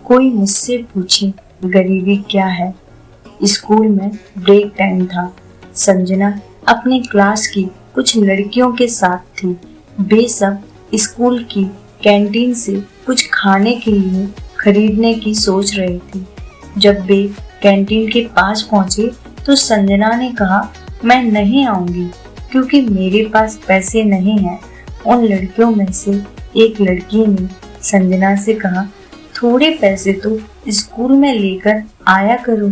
कोई मुझसे पूछे गरीबी क्या है। स्कूल में ब्रेक टाइम था। संजना अपनी क्लास की कुछ लड़कियों के साथ थी। वे सब स्कूल की कैंटीन से कुछ खाने के लिए खरीदने की सोच रही थी। जब वे कैंटीन के पास पहुंचे तो संजना ने कहा, मैं नहीं आऊंगी क्योंकि मेरे पास पैसे नहीं हैं। उन लड़कियों में से एक लड़की ने संजना से कहा, थोड़े पैसे तो स्कूल में लेकर आया करो।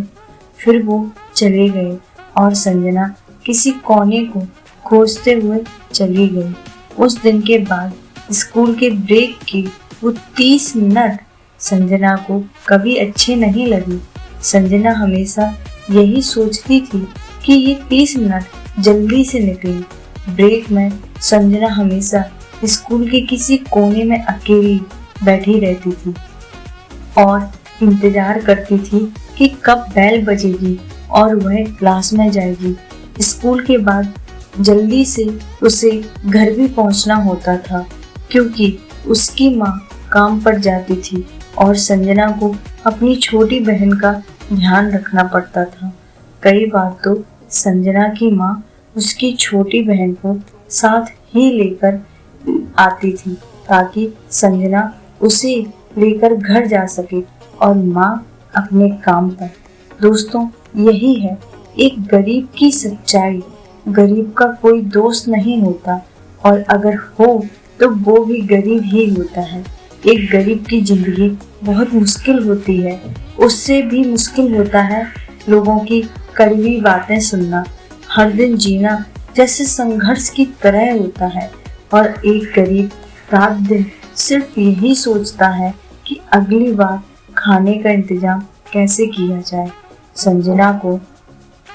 फिर वो चले गए और संजना किसी कोने को खोजते हुए चली गई। उस दिन के बाद स्कूल के ब्रेक की वो 30 मिनट संजना को कभी अच्छे नहीं लगे। संजना हमेशा यही सोचती थी कि ये 30 मिनट जल्दी से निकले। ब्रेक में संजना हमेशा स्कूल के किसी कोने में अकेली बैठी रहती थी और इंतजार करती थी कि कब बेल बजेगी और वह क्लास में जाएगी। स्कूल के बाद जल्दी से उसे घर भी पहुंचना होता था क्योंकि उसकी माँ काम पर जाती थी और संजना को अपनी छोटी बहन का ध्यान रखना पड़ता था। कई बार तो संजना की माँ उसकी छोटी बहन को साथ ही लेकर आती थी ताकि संजना उसे लेकर घर जा सके और माँ अपने काम पर। दोस्तों, यही है एक गरीब की सच्चाई। गरीब का कोई दोस्त नहीं होता और अगर हो तो वो भी गरीब ही होता है। एक गरीब की जिंदगी बहुत मुश्किल होती है। उससे भी मुश्किल होता है लोगों की कड़वी बातें सुनना। हर दिन जीना जैसे संघर्ष की तरह होता है और एक गरीब रात दिन सिर्फ यही सोचता है कि अगली बार खाने का इंतजाम कैसे किया जाए। संजना को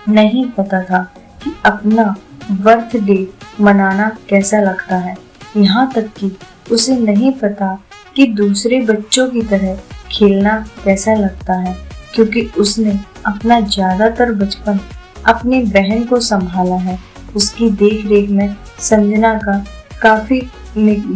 नहीं पता था कि अपना बर्थडे मनाना कैसा लगता है। यहाँ तक कि उसे नहीं पता कि दूसरे बच्चों की तरह खेलना कैसा लगता है क्योंकि उसने अपना ज्यादातर बचपन अपनी बहन को संभाला है। उसकी देख रेख में संजना का काफी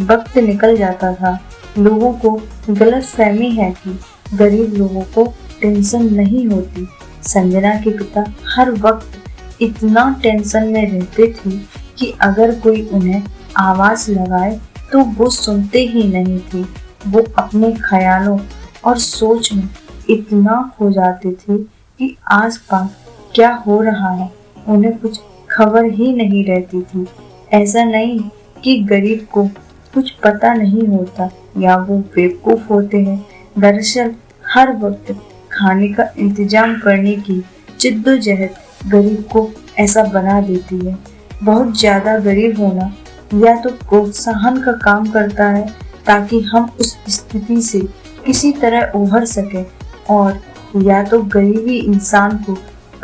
वक्त निकल जाता था। लोगों को गलत फहमी है कि गरीब लोगों को टेंशन नहीं होती। संजना के पिता हर वक्त इतना टेंशन में रहते थे कि अगर कोई उन्हें आवाज लगाए तो वो सुनते ही नहीं थे। वो अपने ख्यालों और सोच में इतना खो जाते थे कि आसपास क्या हो रहा है उन्हें कुछ खबर ही नहीं रहती थी। ऐसा नहीं कि गरीब को कुछ पता नहीं होता या वो बेवकूफ होते हैं। दरअसल हर वक्त खाने का इंतजाम करने की जिद्दोजहद गरीब को ऐसा बना देती है। बहुत ज्यादा गरीब होना या तो प्रोत्साहन का काम करता है ताकि हम उस स्थिति से किसी तरह उभर सके और या तो गरीबी इंसान को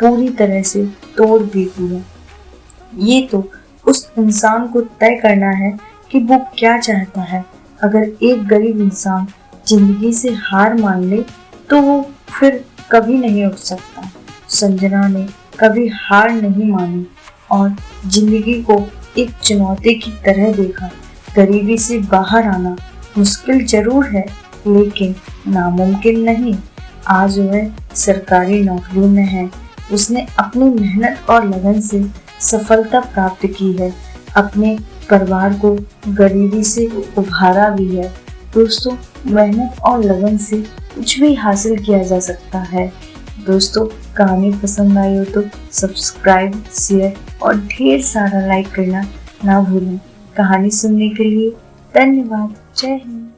पूरी तरह से तोड़ देती है। ये तो उस इंसान को तय करना है कि वो क्या चाहता है। अगर एक गरीब इंसान जिंदगी से हार मान ले तो वो फिर कभी नहीं उठ सकता। संजना ने कभी हार नहीं मानी और जिंदगी को एक चुनौती की तरह देखा। गरीबी से बाहर आना मुश्किल जरूर है लेकिन नामुमकिन नहीं। आज वह सरकारी नौकरी में है। उसने अपनी मेहनत और लगन से सफलता प्राप्त की है। अपने परिवार को गरीबी से उभारा भी है। दोस्तों, मेहनत और लगन से कुछ भी हासिल किया जा सकता है। दोस्तों, कहानी पसंद आई हो तो सब्सक्राइब, शेयर और ढेर सारा लाइक करना ना भूलें। कहानी सुनने के लिए धन्यवाद। जय हिंद।